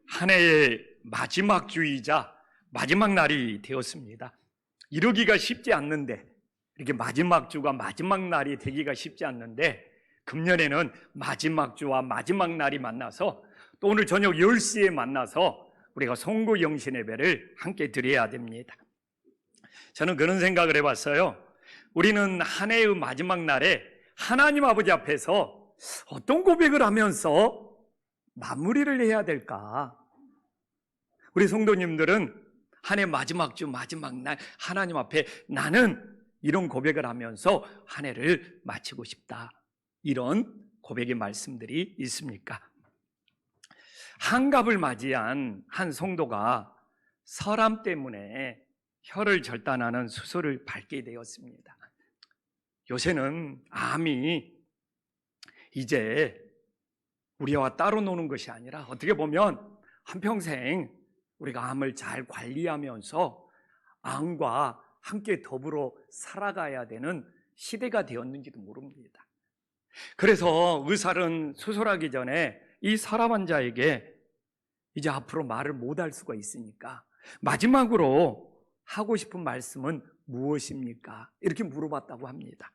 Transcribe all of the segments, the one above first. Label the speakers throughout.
Speaker 1: 한 해의 마지막 주이자 마지막 날이 되었습니다. 이루기가 쉽지 않는데, 이렇게 마지막 주가 마지막 날이 되기가 쉽지 않는데, 금년에는 마지막 주와 마지막 날이 만나서 또 오늘 저녁 10시에 만나서 우리가 송구 영신 예배를 함께 드려야 됩니다. 저는 그런 생각을 해봤어요. 우리는 한 해의 마지막 날에 하나님 아버지 앞에서 어떤 고백을 하면서 마무리를 해야 될까? 우리 성도님들은 한 해 마지막 주 마지막 날 하나님 앞에 나는 이런 고백을 하면서 한 해를 마치고 싶다, 이런 고백의 말씀들이 있습니까? 한갑을 맞이한 한 성도가 설암 때문에 혀를 절단하는 수술을 받게 되었습니다. 요새는 암이 이제 우리와 따로 노는 것이 아니라 어떻게 보면 한평생 우리가 암을 잘 관리하면서 암과 함께 더불어 살아가야 되는 시대가 되었는지도 모릅니다. 그래서 의사는 수술하기 전에 이 사람 환자에게 이제 앞으로 말을 못할 수가 있으니까 마지막으로 하고 싶은 말씀은 무엇입니까? 이렇게 물어봤다고 합니다.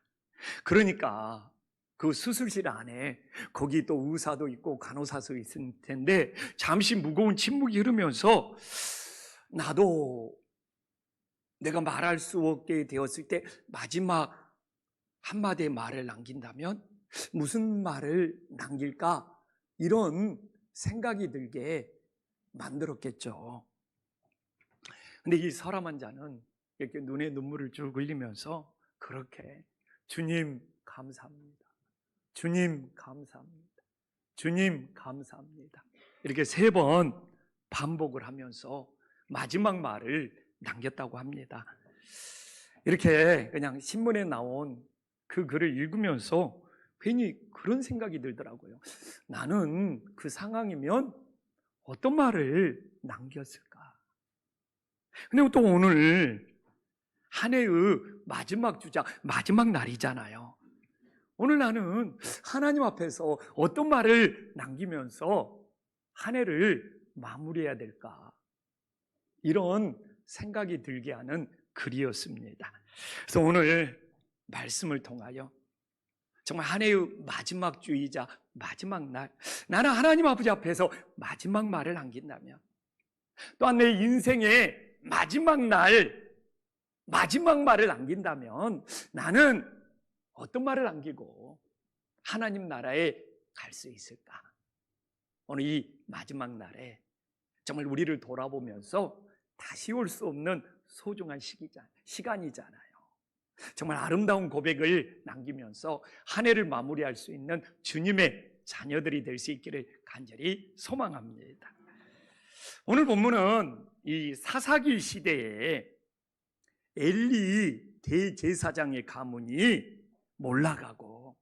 Speaker 1: 그러니까 그 수술실 안에 거기 또 의사도 있고 간호사도 있을 텐데 잠시 무거운 침묵이 흐르면서 나도 내가 말할 수 없게 되었을 때 마지막 한마디의 말을 남긴다면 무슨 말을 남길까? 이런 생각이 들게 만들었겠죠. 근데 이 설암 환자는 이렇게 눈에 눈물을 쭉 흘리면서 그렇게 주님 감사합니다, 주님 감사합니다, 주님 감사합니다, 이렇게 3번 반복을 하면서 마지막 말을 남겼다고 합니다. 이렇게 그냥 신문에 나온 그 글을 읽으면서 괜히 그런 생각이 들더라고요. 나는 그 상황이면 어떤 말을 남겼을까? 근데 또 오늘 한 해의 마지막 주자, 마지막 날이잖아요. 오늘 나는 하나님 앞에서 어떤 말을 남기면서 한 해를 마무리해야 될까? 이런 생각이 들게 하는 글이었습니다. 그래서 오늘 말씀을 통하여 정말 한 해의 마지막 주이자 마지막 날, 나는 하나님 아버지 앞에서 마지막 말을 남긴다면, 또한 내 인생의 마지막 날, 마지막 말을 남긴다면 나는 어떤 말을 남기고 하나님 나라에 갈 수 있을까? 오늘 이 마지막 날에 정말 우리를 돌아보면서 다시 올 수 없는 소중한 시간이잖아요. 정말 아름다운 고백을 남기면서 한 해를 마무리할 수 있는 주님의 자녀들이 될 수 있기를 간절히 소망합니다. 오늘 본문은 이 사사기 시대에 엘리 대제사장의 가문이 몰락하고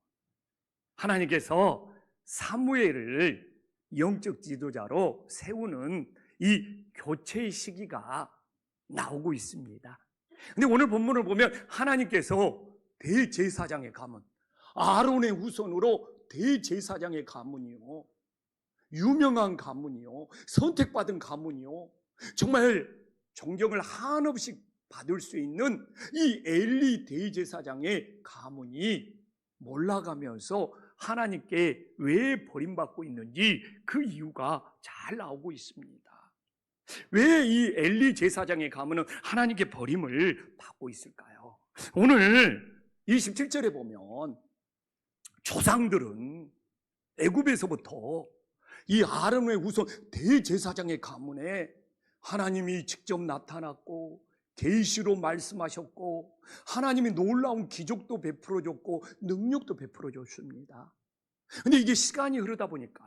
Speaker 1: 하나님께서 사무엘을 영적 지도자로 세우는 이 교체의 시기가 나오고 있습니다. 근데 오늘 본문을 보면 하나님께서 대제사장의 가문, 아론의 후손으로 대제사장의 가문이요, 유명한 가문이요, 선택받은 가문이요, 정말 존경을 한없이 받을 수 있는 이 엘리 대제사장의 가문이 몰락하면서 하나님께 왜 버림받고 있는지 그 이유가 잘 나오고 있습니다. 왜 이 엘리 제사장의 가문은 하나님께 버림을 받고 있을까요? 오늘 27절에 보면 조상들은 애굽에서부터 이 아론의 후손 대제사장의 가문에 하나님이 직접 나타났고 계시로 말씀하셨고 하나님이 놀라운 기적도 베풀어 줬고 능력도 베풀어 줬습니다. 근데 이게 시간이 흐르다 보니까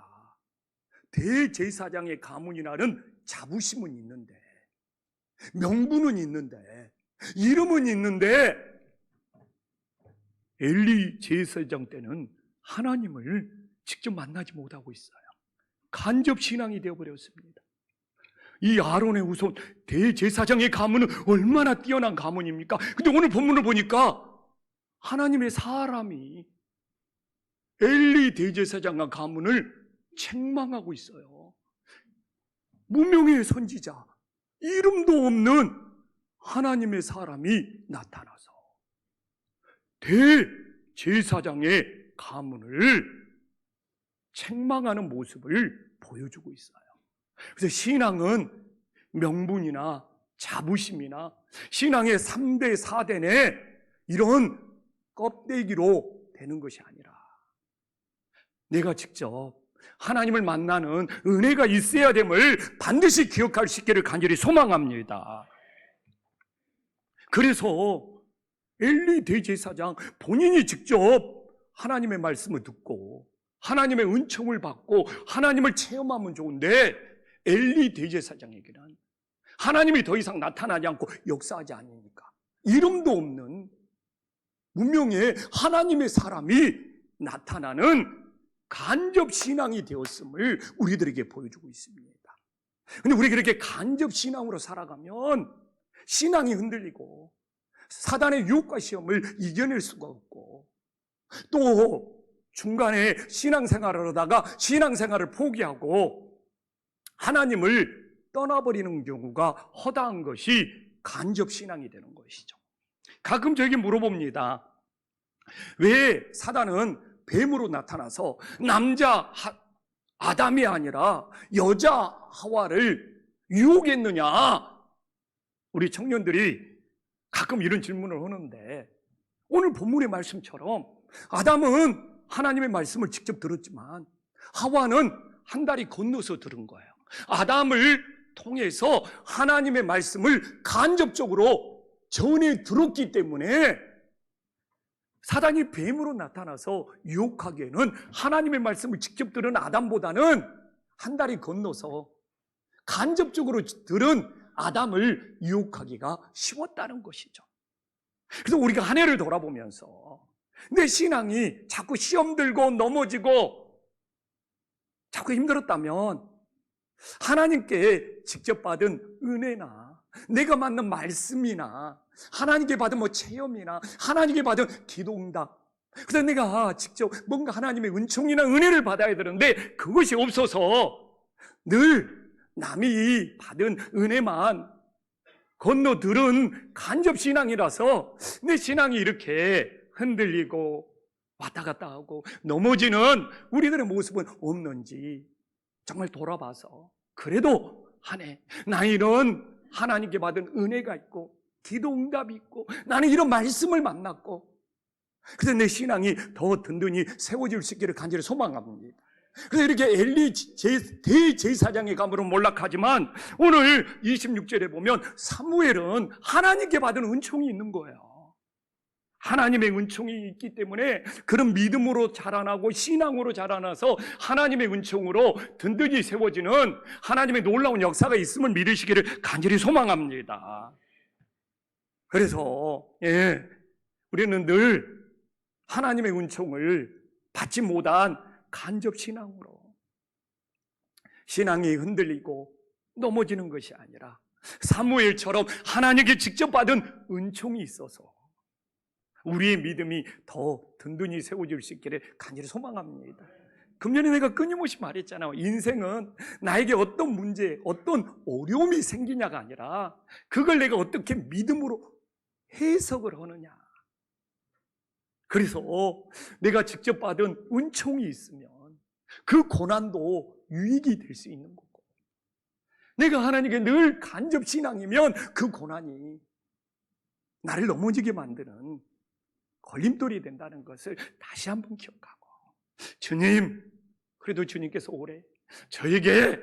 Speaker 1: 대제사장의 가문이라는 자부심은 있는데, 명분은 있는데, 이름은 있는데 엘리 제사장 때는 하나님을 직접 만나지 못하고 있어요. 간접 신앙이 되어버렸습니다. 이 아론의 후손 대제사장의 가문은 얼마나 뛰어난 가문입니까? 근데 오늘 본문을 보니까 하나님의 사람이 엘리 대제사장과 가문을 책망하고 있어요. 무명의 선지자, 이름도 없는 하나님의 사람이 나타나서 대제사장의 가문을 책망하는 모습을 보여주고 있어요. 그래서 신앙은 명분이나 자부심이나 신앙의 3대, 4대 내 이런 껍데기로 되는 것이 아니라 내가 직접 하나님을 만나는 은혜가 있어야 됨을 반드시 기억할 수 있기를 간절히 소망합니다. 그래서 엘리 대제사장 본인이 직접 하나님의 말씀을 듣고 하나님의 은총을 받고 하나님을 체험하면 좋은데 엘리 대제사장에게는 하나님이 더 이상 나타나지 않고 역사하지 않으니까 이름도 없는 무명의 하나님의 사람이 나타나는 간접 신앙이 되었음을 우리들에게 보여주고 있습니다. 그런데 우리가 이렇게 간접 신앙으로 살아가면 신앙이 흔들리고 사단의 유혹과 시험을 이겨낼 수가 없고 또 중간에 신앙생활을 하다가 신앙생활을 포기하고 하나님을 떠나버리는 경우가 허다한 것이 간접 신앙이 되는 것이죠. 가끔 저에게 물어봅니다. 왜 사단은 뱀으로 나타나서 남자 아담이 아니라 여자 하와를 유혹했느냐? 우리 청년들이 가끔 이런 질문을 하는데 오늘 본문의 말씀처럼 아담은 하나님의 말씀을 직접 들었지만 하와는 한 다리 건너서 들은 거예요. 아담을 통해서 하나님의 말씀을 간접적으로 전해 들었기 때문에 사단이 뱀으로 나타나서 유혹하기에는 하나님의 말씀을 직접 들은 아담보다는 한 다리 건너서 간접적으로 들은 아담을 유혹하기가 쉬웠다는 것이죠. 그래서 우리가 한 해를 돌아보면서 내 신앙이 자꾸 시험 들고 넘어지고 자꾸 힘들었다면 하나님께 직접 받은 은혜나 내가 만난 말씀이나 하나님께 받은 체험이나 하나님께 받은 기도응답, 그래서 내가 직접 뭔가 하나님의 은총이나 은혜를 받아야 되는데 그것이 없어서 늘 남이 받은 은혜만 건너들은 간접 신앙이라서 내 신앙이 이렇게 흔들리고 왔다 갔다 하고 넘어지는 우리들의 모습은 없는지 정말 돌아봐서 그래도 한 해 나이는 하나님께 받은 은혜가 있고 기도응답이 있고 나는 이런 말씀을 만났고 그래서 내 신앙이 더 든든히 세워질 수 있기를 간절히 소망합니다. 그래서 이렇게 엘리 대제사장의 감으로 몰락하지만 오늘 26절에 보면 사무엘은 하나님께 받은 은총이 있는 거예요. 하나님의 은총이 있기 때문에 그런 믿음으로 자라나고 신앙으로 자라나서 하나님의 은총으로 든든히 세워지는 하나님의 놀라운 역사가 있음을 믿으시기를 간절히 소망합니다. 그래서 우리는 늘 하나님의 은총을 받지 못한 간접 신앙으로 신앙이 흔들리고 넘어지는 것이 아니라 사무엘처럼 하나님께 직접 받은 은총이 있어서 우리의 믿음이 더 든든히 세워질 수 있기를 간절히 소망합니다. 금년에 내가 끊임없이 말했잖아요. 인생은 나에게 어떤 문제, 어떤 어려움이 생기냐가 아니라 그걸 내가 어떻게 믿음으로 해석을 하느냐. 그래서 내가 직접 받은 은총이 있으면 그 고난도 유익이 될 수 있는 거고, 내가 하나님께 늘 간접 신앙이면 그 고난이 나를 넘어지게 만드는 걸림돌이 된다는 것을 다시 한번 기억하고, 주님, 그래도 주님께서 올해 저에게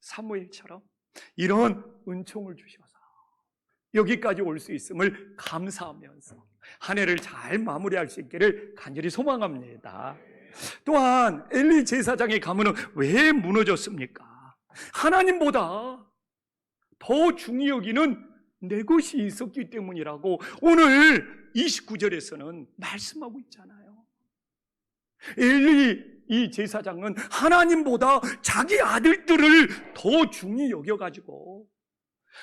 Speaker 1: 사무엘처럼 이런 은총을 주셔서 여기까지 올 수 있음을 감사하면서 한 해를 잘 마무리할 수 있기를 간절히 소망합니다. 또한 엘리 제사장의 가문은 왜 무너졌습니까? 하나님보다 더 중히 여기는 내 것이 있었기 때문이라고 오늘 29절에서는 말씀하고 있잖아요. 엘리 이 제사장은 하나님보다 자기 아들들을 더 중히 여겨가지고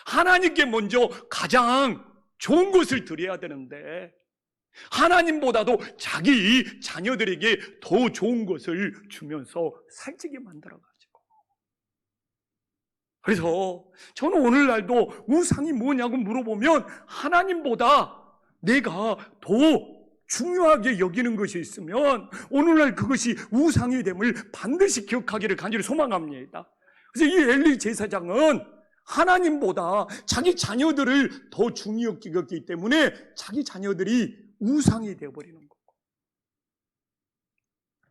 Speaker 1: 하나님께 먼저 가장 좋은 것을 드려야 되는데 하나님보다도 자기 자녀들에게 더 좋은 것을 주면서 살찌게 만들어가지고, 그래서 저는 오늘날도 우상이 뭐냐고 물어보면 하나님보다 내가 더 중요하게 여기는 것이 있으면 오늘날 그것이 우상이 됨을 반드시 기억하기를 간절히 소망합니다. 그래서 이 엘리 제사장은 하나님보다 자기 자녀들을 더 중히 여겼기 때문에 자기 자녀들이 우상이 되어버리는 거고,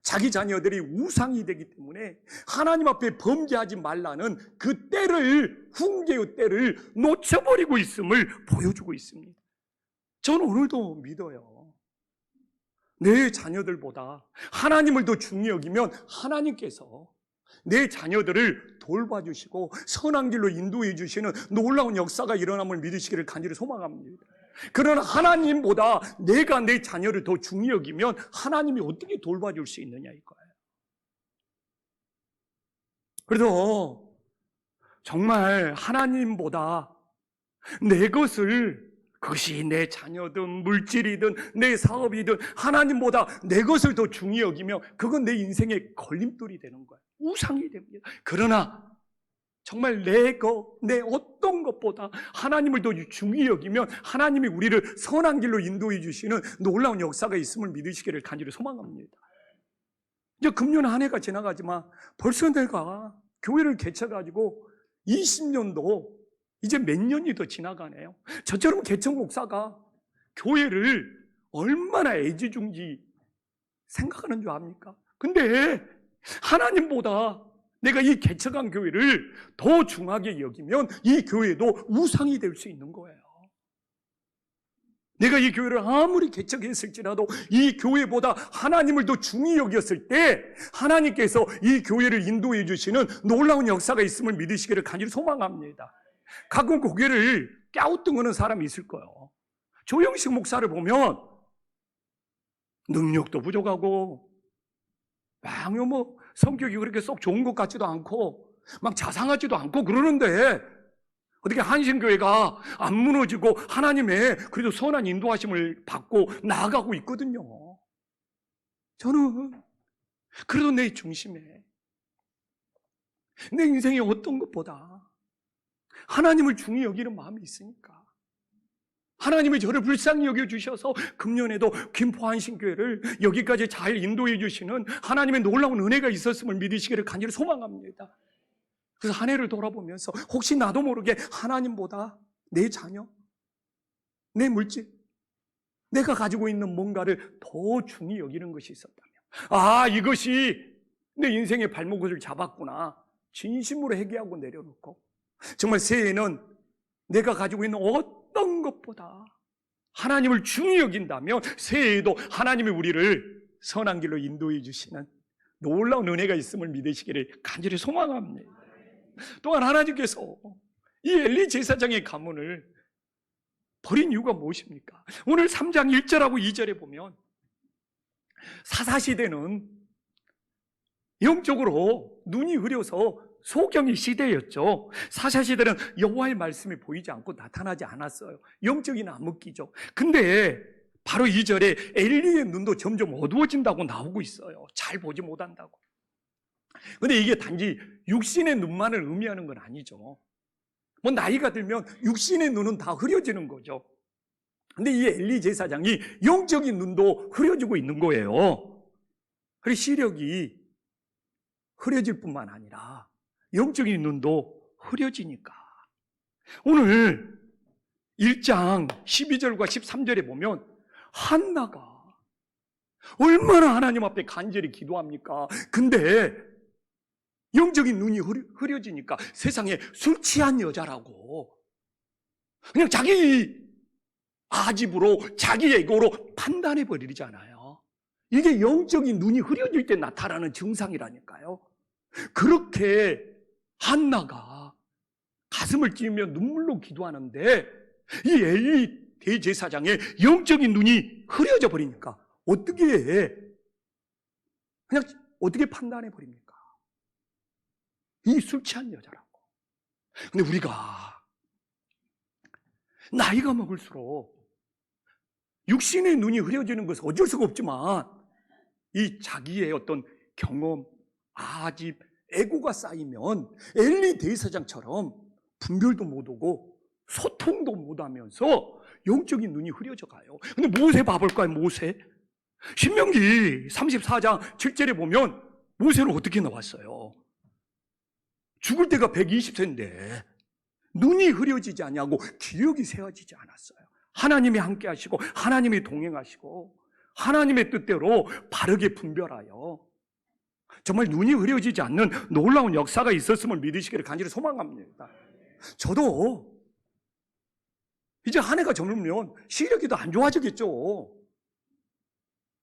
Speaker 1: 자기 자녀들이 우상이 되기 때문에 하나님 앞에 범죄하지 말라는 그 때를, 훈계의 때를 놓쳐버리고 있음을 보여주고 있습니다. 저는 오늘도 믿어요. 내 자녀들보다 하나님을 더 중히 여기면 하나님께서 내 자녀들을 돌봐주시고 선한 길로 인도해 주시는 놀라운 역사가 일어남을 믿으시기를 간절히 소망합니다. 그러나 하나님보다 내가 내 자녀를 더 중히 여기면 하나님이 어떻게 돌봐줄 수 있느냐 이거예요. 그래서 정말 하나님보다 내 것을, 그것이 내 자녀든 물질이든 내 사업이든 하나님보다 내 것을 더 중히 여기면 그건 내 인생의 걸림돌이 되는 거예요. 우상이 됩니다. 그러나 정말 내 어떤 것보다 하나님을 더 중히 여기면 하나님이 우리를 선한 길로 인도해 주시는 놀라운 역사가 있음을 믿으시기를 간절히 소망합니다. 이제 금년 한 해가 지나가지만 벌써 내가 교회를 개척가지고 20년도 이제 몇 년이 더 지나가네요. 저처럼 개척 목사가 교회를 얼마나 애지중지 생각하는 줄 압니까? 근데 하나님보다 내가 이 개척한 교회를 더 중하게 여기면 이 교회도 우상이 될 수 있는 거예요. 내가 이 교회를 아무리 개척했을지라도 이 교회보다 하나님을 더 중히 여겼을 때 하나님께서 이 교회를 인도해 주시는 놀라운 역사가 있음을 믿으시기를 간절히 소망합니다. 가끔 고개를 갸우뚱하는 사람이 있을 거예요. 조영식 목사를 보면 능력도 부족하고 성격이 그렇게 쏙 좋은 것 같지도 않고 막 자상하지도 않고 그러는데 어떻게 한신교회가 안 무너지고 하나님의 그래도 선한 인도하심을 받고 나아가고 있거든요. 저는 그래도 내 중심에 내 인생의 어떤 것보다 하나님을 중히 여기는 마음이 있으니까 하나님이 저를 불쌍히 여겨주셔서 금년에도 김포 한신교회를 여기까지 잘 인도해 주시는 하나님의 놀라운 은혜가 있었음을 믿으시기를 간절히 소망합니다. 그래서 한 해를 돌아보면서 혹시 나도 모르게 하나님보다 내 자녀, 내 물질, 내가 가지고 있는 뭔가를 더 중히 여기는 것이 있었다면 이것이 내 인생의 발목을 잡았구나. 진심으로 회개하고 내려놓고 정말 새해에는 내가 가지고 있는 어떤 것보다 하나님을 중히 여긴다면 새해에도 하나님이 우리를 선한 길로 인도해 주시는 놀라운 은혜가 있음을 믿으시기를 간절히 소망합니다. 또한 하나님께서 이 엘리 제사장의 가문을 버린 이유가 무엇입니까? 오늘 3장 1절하고 2절에 보면 사사시대는 영적으로 눈이 흐려서 소경의 시대였죠. 사사시대는 여호와의 말씀이 보이지 않고 나타나지 않았어요. 영적인 암흑기죠. 근데 바로 2절에 엘리의 눈도 점점 어두워진다고 나오고 있어요. 잘 보지 못한다고. 근데 이게 단지 육신의 눈만을 의미하는 건 아니죠. 나이가 들면 육신의 눈은 다 흐려지는 거죠. 근데 이 엘리 제사장이 영적인 눈도 흐려지고 있는 거예요. 그리고 시력이 흐려질 뿐만 아니라 영적인 눈도 흐려지니까 오늘 1장 12절과 13절에 보면 한나가 얼마나 하나님 앞에 간절히 기도합니까? 근데 영적인 눈이 흐려지니까 세상에 술 취한 여자라고 그냥 자기 아집으로 자기 에고로 판단해 버리잖아요. 이게 영적인 눈이 흐려질 때 나타나는 증상이라니까요. 그렇게 한나가 가슴을 찌르며 눈물로 기도하는데 이 엘리 대제사장의 영적인 눈이 흐려져 버리니까 어떻게 해? 그냥 어떻게 판단해 버립니까? 이 술 취한 여자라고. 근데 우리가 나이가 먹을수록 육신의 눈이 흐려지는 것은 어쩔 수가 없지만 이 자기의 어떤 경험, 아집, 에고가 쌓이면 엘리 대제사장처럼 분별도 못하고 소통도 못하면서 영적인 눈이 흐려져 가요. 근데 모세 봐볼까요? 모세 신명기 34장 7절에 보면 모세는 어떻게 나왔어요? 죽을 때가 120세인데 눈이 흐려지지 아니하고 기력이 세워지지 않았어요. 하나님이 함께 하시고 하나님이 동행하시고 하나님의 뜻대로 바르게 분별하여 정말 눈이 흐려지지 않는 놀라운 역사가 있었음을 믿으시기를 간절히 소망합니다. 저도 이제 한 해가 저물면 시력이 더 안 좋아지겠죠.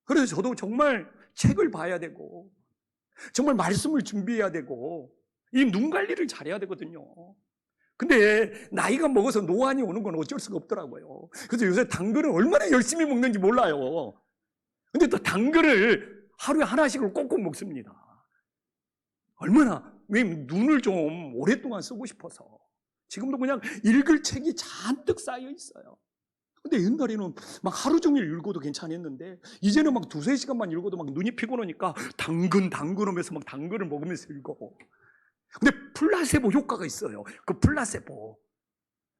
Speaker 1: 그래서 저도 정말 책을 봐야 되고 정말 말씀을 준비해야 되고 이 눈 관리를 잘해야 되거든요. 근데 나이가 먹어서 노안이 오는 건 어쩔 수가 없더라고요. 그래서 요새 당근을 얼마나 열심히 먹는지 몰라요. 근데 또 당근을 하루에 하나씩을 꼭꼭 먹습니다. 얼마나, 왜 눈을 좀 오랫동안 쓰고 싶어서. 지금도 그냥 읽을 책이 잔뜩 쌓여 있어요. 근데 옛날에는 막 하루 종일 읽어도 괜찮았는데 이제는 막 2-3시간만 읽어도 막 눈이 피곤하니까 당근 하면서 막 당근을 먹으면서 읽어. 근데 플라세보 효과가 있어요. 그 플라세보.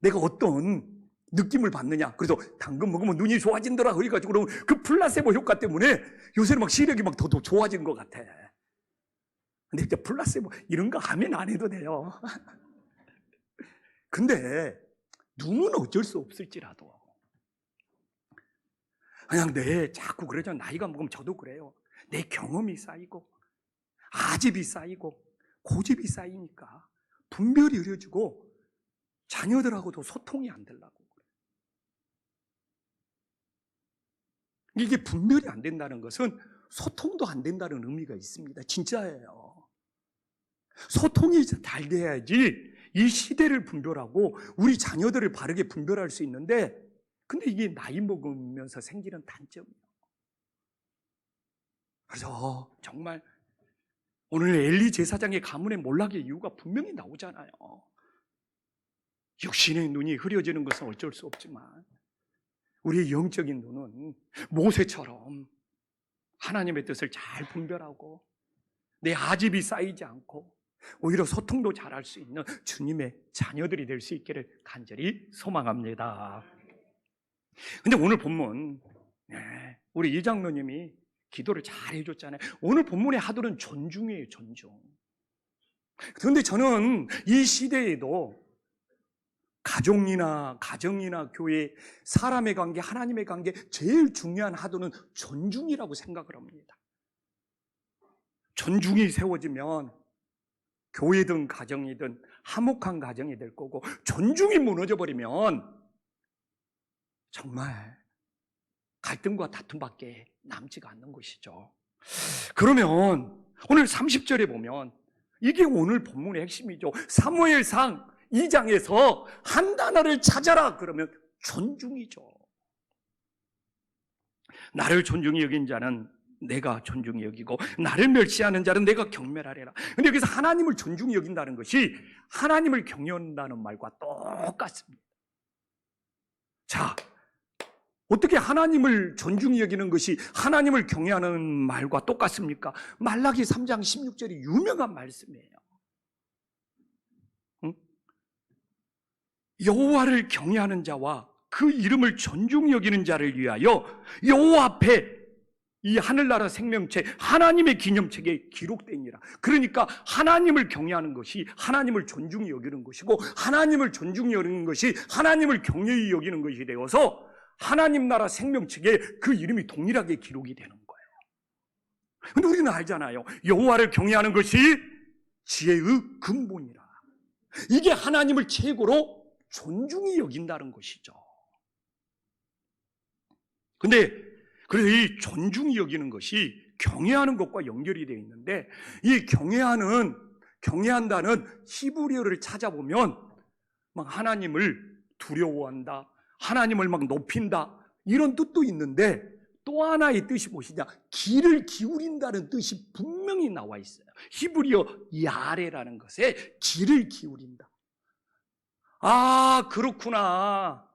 Speaker 1: 내가 어떤 느낌을 받느냐. 그래서 당근 먹으면 눈이 좋아진더라. 그래가지고 그 플라세보 효과 때문에 요새는 막 시력이 막 더 좋아진 것 같아. 근데 이제 플라세보 이런 거 하면 안 해도 돼요. 근데 눈은 어쩔 수 없을지라도 그냥 자꾸 그러잖아. 나이가 먹으면 저도 그래요. 내 경험이 쌓이고 아집이 쌓이고 고집이 쌓이니까 분별이 흐려지고 자녀들하고도 소통이 안 되려고 그래요. 이게 분별이 안 된다는 것은 소통도 안 된다는 의미가 있습니다. 진짜예요. 소통이 잘 돼야지 이 시대를 분별하고 우리 자녀들을 바르게 분별할 수 있는데, 근데 이게 나이 먹으면서 생기는 단점이에요. 그래서 정말 오늘 엘리 제사장의 가문의 몰락의 이유가 분명히 나오잖아요. 육신의 눈이 흐려지는 것은 어쩔 수 없지만 우리의 영적인 눈은 모세처럼 하나님의 뜻을 잘 분별하고 내 아집이 쌓이지 않고 오히려 소통도 잘할 수 있는 주님의 자녀들이 될 수 있기를 간절히 소망합니다. 근데 오늘 본문 우리 이장로님이 기도를 잘 해줬잖아요. 오늘 본문의 하도는 존중이에요. 존중. 그런데 저는 이 시대에도 가정이나 교회, 사람의 관계, 하나님의 관계 제일 중요한 하도는 존중이라고 생각을 합니다. 존중이 세워지면 교회든 가정이든 화목한 가정이 될 거고, 존중이 무너져버리면 정말 갈등과 다툼밖에 남지가 않는 것이죠. 그러면 오늘 30절에 보면 이게 오늘 본문의 핵심이죠. 사무엘상 2장에서 한 단어를 찾아라 그러면 존중이죠. 나를 존중히 여긴 자는 내가 존중히 여기고 나를 멸시하는 자는 내가 경멸하리라. 근데 여기서 하나님을 존중히 여긴다는 것이 하나님을 경외한다는 말과 똑같습니다. 자, 어떻게 하나님을 존중히 여기는 것이 하나님을 경외하는 말과 똑같습니까? 말라기 3장 16절이 유명한 말씀이에요. 여호와를 경외하는 자와 그 이름을 존중히 여기는 자를 위하여 여호와 앞에 이 하늘나라 생명체 하나님의 기념책에 기록되니라. 그러니까 하나님을 경외하는 것이 하나님을 존중히 여기는 것이고, 하나님을 존중히 여기는 것이 하나님을 경외히 여기는 것이 되어서 하나님 나라 생명책에 그 이름이 동일하게 기록이 되는 거예요. 그런데 우리는 알잖아요. 여호와를 경외하는 것이 지혜의 근본이라. 이게 하나님을 최고로 존중히 여긴다는 것이죠. 근데 그래서 이 존중히 여기는 것이 경외하는 것과 연결이 되어 있는데, 이 경외한다는 히브리어를 찾아보면 막 하나님을 두려워한다, 하나님을 막 높인다 이런 뜻도 있는데, 또 하나의 뜻이 무엇이냐, 귀를 기울인다는 뜻이 분명히 나와 있어요. 히브리어 야레라는 것에 귀를 기울인다. 아, 그렇구나.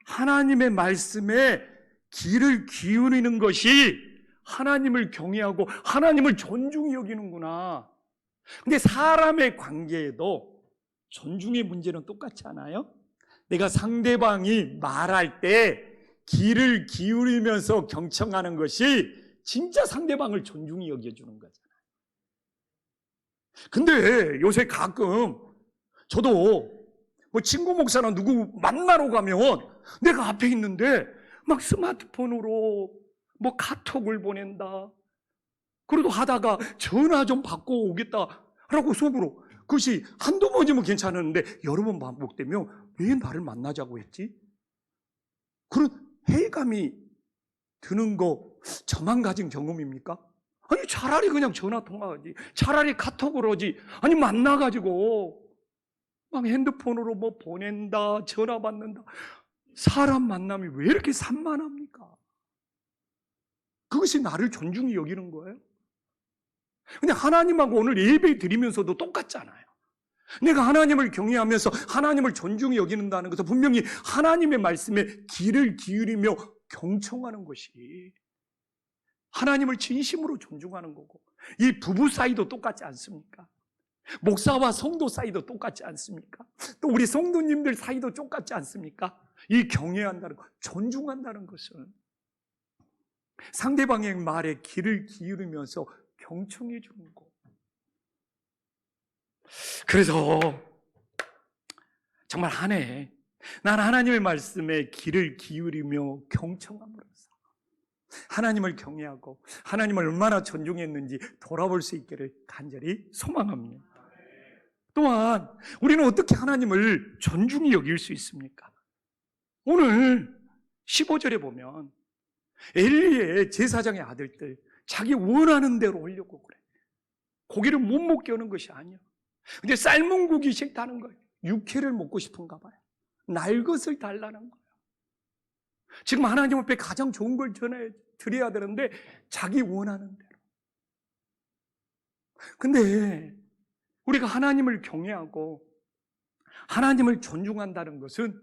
Speaker 1: 하나님의 말씀에 귀를 기울이는 것이 하나님을 경외하고 하나님을 존중히 여기는구나. 근데 사람의 관계에도 존중의 문제는 똑같지 않아요? 내가 상대방이 말할 때 귀를 기울이면서 경청하는 것이 진짜 상대방을 존중히 여겨주는 거잖아요. 근데 요새 가끔 저도 뭐 친구 목사나 누구 만나러 가면 내가 앞에 있는데 막 스마트폰으로 뭐 카톡을 보낸다. 그래도 하다가 전화 좀 받고 오겠다라고 속으로, 그것이 한두 번이면 괜찮았는데 여러 번 반복되면 왜 나를 만나자고 했지? 그런 회의감이 드는 거 저만 가진 경험입니까? 아니 차라리 그냥 전화 통화하지, 차라리 카톡으로 하지, 아니 만나가지고 막 핸드폰으로 뭐 보낸다, 전화 받는다. 사람 만남이 왜 이렇게 산만합니까? 그것이 나를 존중히 여기는 거예요? 근데 하나님하고 오늘 예배 드리면서도 똑같잖아요. 내가 하나님을 경외하면서 하나님을 존중히 여기는다는 것은 분명히 하나님의 말씀에 귀를 기울이며 경청하는 것이 하나님을 진심으로 존중하는 거고, 이 부부 사이도 똑같지 않습니까? 목사와 성도 사이도 똑같지 않습니까? 또 우리 성도님들 사이도 똑같지 않습니까? 이 경외한다는 것, 존중한다는 것은 상대방의 말에 귀를 기울이면서 경청해 주는 거. 그래서 정말 한 해 난 하나님의 말씀에 귀를 기울이며 경청함으로써 하나님을 경외하고 하나님을 얼마나 존중했는지 돌아볼 수 있기를 간절히 소망합니다. 또한 우리는 어떻게 하나님을 존중히 여길 수 있습니까? 오늘 15절에 보면 엘리의 제사장의 아들들 자기 원하는 대로 하려고 그래. 고기를 못 먹게 하는 것이 아니야. 근데 삶은 고기 싫다는 거예요. 육회를 먹고 싶은가 봐요. 날 것을 달라는 거예요. 지금 하나님 앞에 가장 좋은 걸 전해 드려야 되는데 자기 원하는 대로. 근데 우리가 하나님을 경외하고 하나님을 존중한다는 것은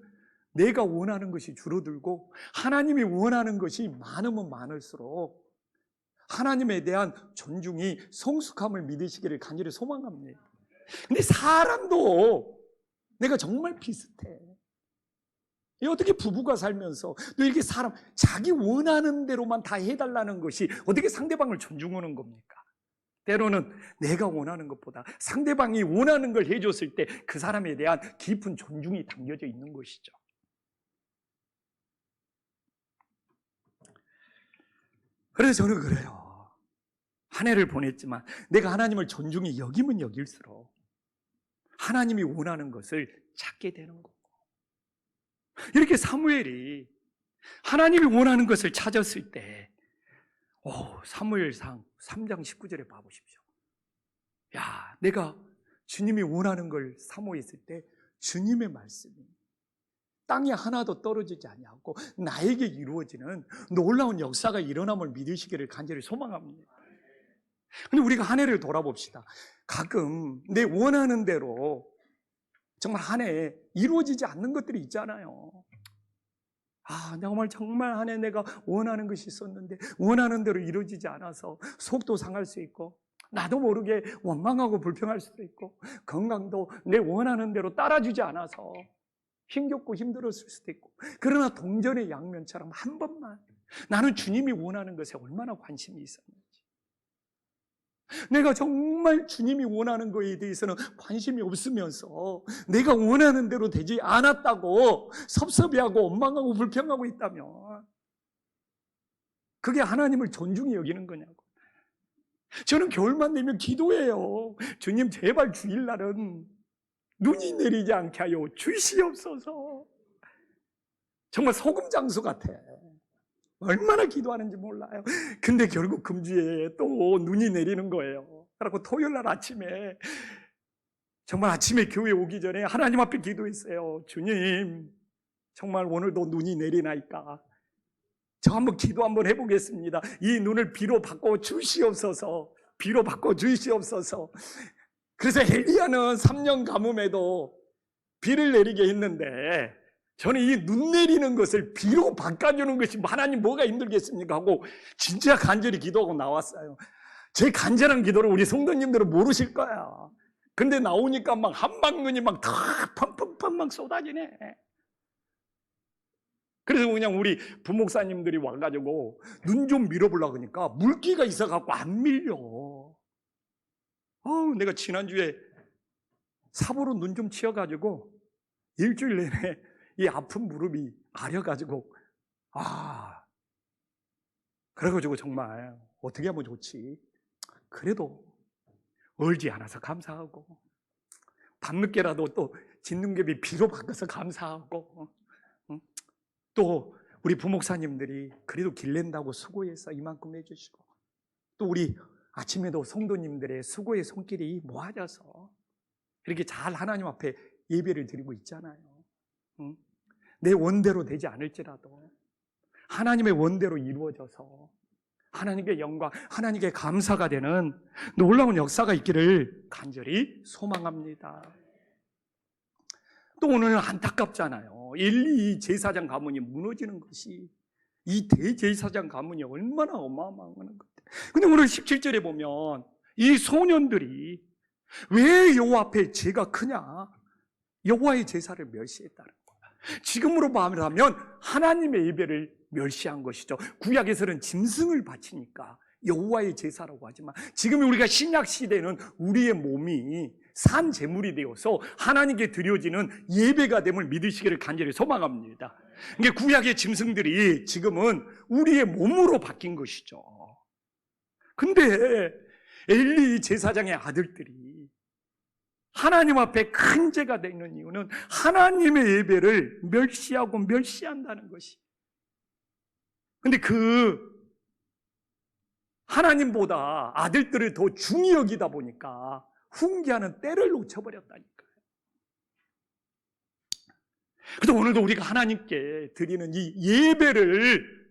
Speaker 1: 내가 원하는 것이 줄어들고 하나님이 원하는 것이 많으면 많을수록 하나님에 대한 존중이 성숙함을 믿으시기를 간절히 소망합니다. 근데 사람도 내가 정말 비슷해. 어떻게 부부가 살면서 또 이렇게 사람 자기 원하는 대로만 다 해달라는 것이 어떻게 상대방을 존중하는 겁니까? 때로는 내가 원하는 것보다 상대방이 원하는 걸 해줬을 때 그 사람에 대한 깊은 존중이 담겨져 있는 것이죠. 그래서 저는 그래요. 한 해를 보냈지만 내가 하나님을 존중히 여기면 여길수록 하나님이 원하는 것을 찾게 되는 거고, 이렇게 사무엘이 하나님이 원하는 것을 찾았을 때 사무엘상 3장 19절에 봐보십시오. 야, 내가 주님이 원하는 걸 사모했을 때 주님의 말씀이 땅에 하나도 떨어지지 아니하고 나에게 이루어지는 놀라운 역사가 일어남을 믿으시기를 간절히 소망합니다. 근데 우리가 한 해를 돌아봅시다. 가끔 내 원하는 대로 정말 한 해에 이루어지지 않는 것들이 있잖아요. 정말 한 해 내가 원하는 것이 있었는데 원하는 대로 이루어지지 않아서 속도 상할 수 있고, 나도 모르게 원망하고 불평할 수도 있고, 건강도 내 원하는 대로 따라주지 않아서 힘겹고 힘들었을 수도 있고, 그러나 동전의 양면처럼 한 번만 나는 주님이 원하는 것에 얼마나 관심이 있었는지, 내가 정말 주님이 원하는 것에 대해서는 관심이 없으면서 내가 원하는 대로 되지 않았다고 섭섭해하고 원망하고 불평하고 있다면 그게 하나님을 존중히 여기는 거냐고. 저는 겨울만 되면 기도해요. 주님 제발 주일날은 눈이 내리지 않게 하여 주시옵소서. 정말 소금 장수 같아. 얼마나 기도하는지 몰라요. 근데 결국 금주에 또 눈이 내리는 거예요. 그래서 토요일날 아침에 정말 아침에 교회 오기 전에 하나님 앞에 기도했어요. 주님 정말 오늘도 눈이 내리나이까 저 한번 기도 한번 해보겠습니다. 이 눈을 비로 바꿔 주시옵소서. 비로 바꿔 주시옵소서. 그래서 엘리야는 3년 가뭄에도 비를 내리게 했는데 저는 이 눈 내리는 것을 비로 바꿔주는 것이 하나님 뭐가 힘들겠습니까 하고 진짜 간절히 기도하고 나왔어요. 제 간절한 기도를 우리 성도님들은 모르실 거야. 근데 나오니까 막 한방눈이 막 펑펑펑 막 쏟아지네. 그래서 그냥 우리 부목사님들이 와가지고 눈 좀 밀어보려고 하니까 물기가 있어갖고 안 밀려. 내가 지난주에 삽으로 눈 좀 치어가지고 일주일 내내 이 아픈 무릎이 아려가지고 그래가지고 정말 어떻게 하면 좋지? 그래도 얼지 않아서 감사하고 밤늦게라도 또 진눈개비 비로 바꿔서 감사하고 또 우리 부목사님들이 그래도 길낸다고 수고해서 이만큼 해주시고 또 우리 아침에도 성도님들의 수고의 손길이 모아져서 이렇게 잘 하나님 앞에 예배를 드리고 있잖아요. 내 원대로 되지 않을지라도 하나님의 원대로 이루어져서 하나님께 영광, 하나님께 감사가 되는 놀라운 역사가 있기를 간절히 소망합니다. 또 오늘은 안타깝잖아요. 엘리 제사장 가문이 무너지는 것이, 이 대제사장 가문이 얼마나 어마어마한 건데. 근데 오늘 17절에 보면 이 소년들이 왜 여호와 앞에 죄가 크냐? 여호와의 제사를 멸시했다는 거야. 지금으로 말하면 하나님의 예배를 멸시한 것이죠. 구약에서는 짐승을 바치니까 여호와의 제사라고 하지만 지금 우리가 신약 시대는 우리의 몸이 산 제물이 되어서 하나님께 드려지는 예배가 됨을 믿으시기를 간절히 소망합니다. 이게 구약의 짐승들이 지금은 우리의 몸으로 바뀐 것이죠. 근데 엘리 제사장의 아들들이 하나님 앞에 큰 죄가 되는 이유는 하나님의 예배를 멸시한다는 것이. 근데 하나님보다 아들들을 더 중히 여기다 보니까 훈계하는 때를 놓쳐버렸다니까요. 그래서 오늘도 우리가 하나님께 드리는 이 예배를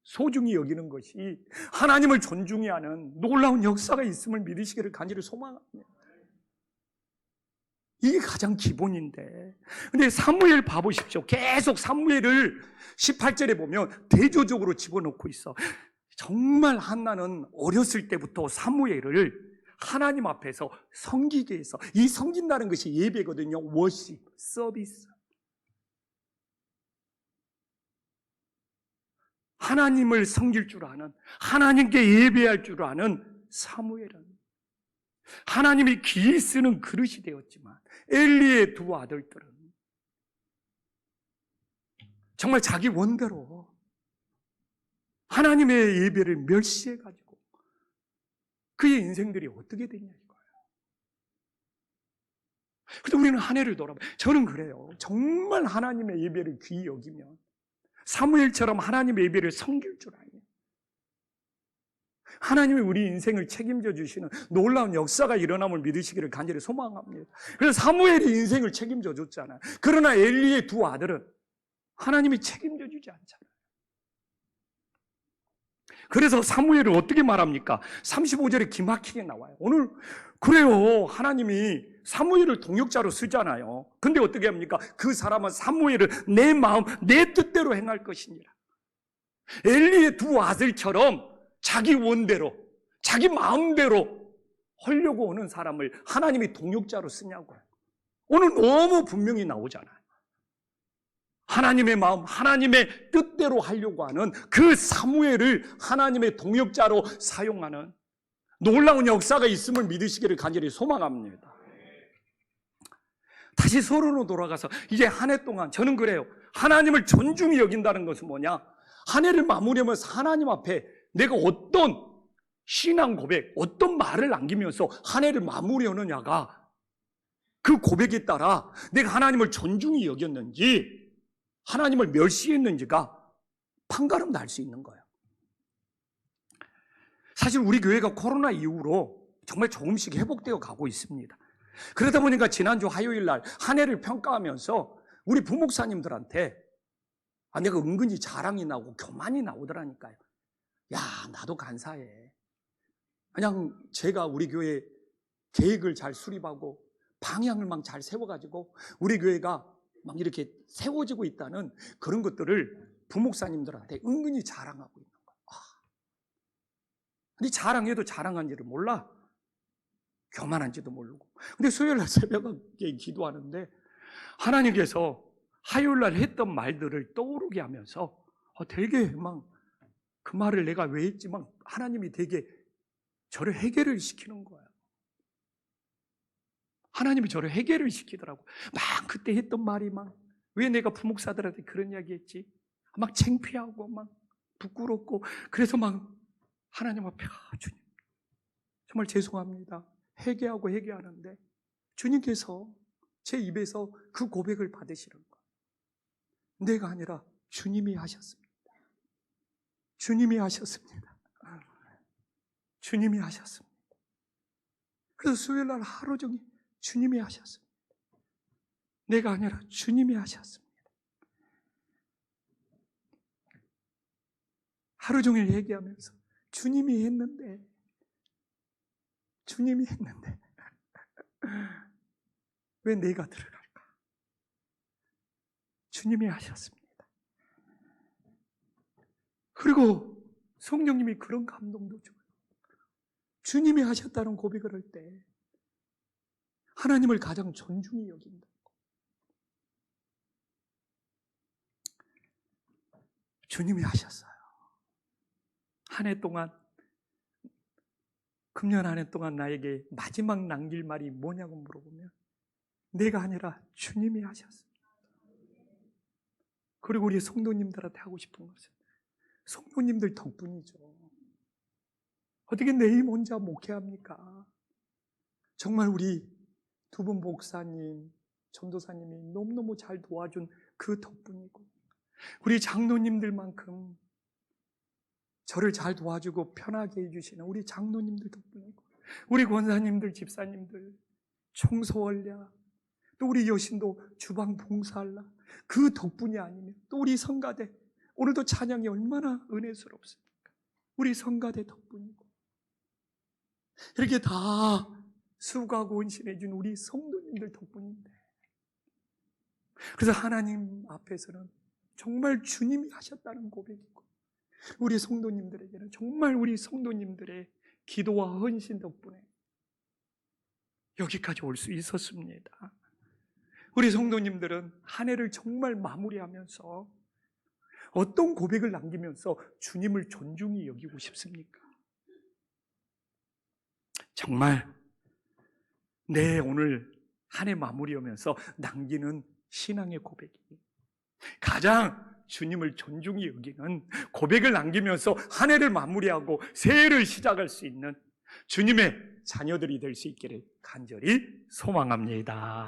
Speaker 1: 소중히 여기는 것이 하나님을 존중히 하는 놀라운 역사가 있음을 믿으시기를 간절히 소망합니다. 이게 가장 기본인데. 근데 사무엘 봐보십시오. 계속 사무엘을 18절에 보면 대조적으로 집어넣고 있어. 정말 한나는 어렸을 때부터 사무엘을 하나님 앞에서 섬기게 해서, 이 섬긴다는 것이 예배거든요. 워십, 서비스. 하나님을 섬길 줄 아는, 하나님께 예배할 줄 아는 사무엘은 하나님이 귀히 쓰는 그릇이 되었지만 엘리의 두 아들들은 정말 자기 원대로 하나님의 예배를 멸시해가지고 그의 인생들이 어떻게 됐냐 이거예요. 그래서 우리는 한 해를 돌아봐요. 저는 그래요. 정말 하나님의 예배를 귀히 여기면 사무엘처럼 하나님의 예배를 섬길 줄 알아요. 하나님이 우리 인생을 책임져 주시는 놀라운 역사가 일어남을 믿으시기를 간절히 소망합니다. 그래서 사무엘이 인생을 책임져 줬잖아요. 그러나 엘리의 두 아들은 하나님이 책임져 주지 않잖아요. 그래서 사무엘을 어떻게 말합니까? 35절에 기막히게 나와요. 오늘 그래요. 하나님이 사무엘을 동역자로 쓰잖아요. 근데 어떻게 합니까? 그 사람은 사무엘을 내 마음, 내 뜻대로 행할 것이니라. 엘리의 두 아들처럼 자기 원대로, 자기 마음대로 하려고 오는 사람을 하나님이 동역자로 쓰냐고요. 오늘 너무 분명히 나오잖아요. 하나님의 마음, 하나님의 뜻대로 하려고 하는 그 사무엘을 하나님의 동역자로 사용하는 놀라운 역사가 있음을 믿으시기를 간절히 소망합니다. 다시 서론으로 돌아가서 이제 한 해 동안 저는 그래요. 하나님을 존중히 여긴다는 것은 뭐냐? 한 해를 마무리하면서 하나님 앞에 내가 어떤 신앙 고백, 어떤 말을 남기면서 한 해를 마무리하느냐가 그 고백에 따라 내가 하나님을 존중히 여겼는지 하나님을 멸시했는지가 판가름 날 수 있는 거예요. 사실 우리 교회가 코로나 이후로 정말 조금씩 회복되어 가고 있습니다. 그러다 보니까 지난주 화요일 날 한 해를 평가하면서 우리 부목사님들한테 내가 은근히 자랑이 나오고 교만이 나오더라니까요. 야, 나도 간사해. 그냥 제가 우리 교회 계획을 잘 수립하고 방향을 막 잘 세워가지고 우리 교회가 막 이렇게 세워지고 있다는 그런 것들을 부목사님들한테 은근히 자랑하고 있는 거예요. 근데 자랑해도 자랑한지를 몰라. 교만한지도 모르고. 근데 수요일날 새벽에 기도하는데 하나님께서 화요일날 했던 말들을 떠오르게 하면서 되게 막 그 말을 내가 왜 했지 막 하나님이 되게 저를 해결을 시키는 거야. 하나님이 저를 해결을 시키더라고. 막 그때 했던 말이 막 왜 내가 부목사들한테 그런 이야기 했지? 막 창피하고 막 부끄럽고 그래서 막 하나님 앞에 주님 정말 죄송합니다. 회개하는데 주님께서 제 입에서 그 고백을 받으시는 거예요. 내가 아니라 주님이 하셨습니다. 주님이 하셨습니다. 주님이 하셨습니다. 그래서 수요일날 하루 종일 주님이 하셨습니다. 내가 아니라 주님이 하셨습니다. 하루 종일 얘기하면서 주님이 했는데 왜 내가 들어갈까? 주님이 하셨습니다. 그리고 성령님이 그런 감동도 줘요. 주님이 하셨다는 고백을 할 때 하나님을 가장 존중히 여긴다. 주님이 하셨어요. 한 해 동안, 금년 한 해 동안 나에게 마지막 남길 말이 뭐냐고 물어보면 내가 아니라 주님이 하셨습니다. 그리고 우리 성도님들한테 하고 싶은 것은 성도님들 덕분이죠. 어떻게 내 힘 혼자 목회합니까? 정말 우리 두 분 목사님, 전도사님이 너무너무 잘 도와준 그 덕분이고 우리 장로님들만큼 저를 잘 도와주고 편하게 해주시는 우리 장로님들 덕분이고 우리 권사님들, 집사님들, 청소원랴 또 우리 여신도 주방 봉사할라 그 덕분이 아니면 또 우리 성가대 오늘도 찬양이 얼마나 은혜스럽습니까? 우리 성가대 덕분이고 이렇게 다 수고하고 헌신해 준 우리 성도님들 덕분인데 그래서 하나님 앞에서는 정말 주님이 하셨다는 고백이고 우리 성도님들에게는 정말 우리 성도님들의 기도와 헌신 덕분에 여기까지 올 수 있었습니다. 우리 성도님들은 한 해를 정말 마무리하면서 어떤 고백을 남기면서 주님을 존중히 여기고 싶습니까? 정말 내 오늘 한 해 마무리하면서 남기는 신앙의 고백이 가장 주님을 존중히 여기는 고백을 남기면서 한 해를 마무리하고 새해를 시작할 수 있는 주님의 자녀들이 될 수 있기를 간절히 소망합니다.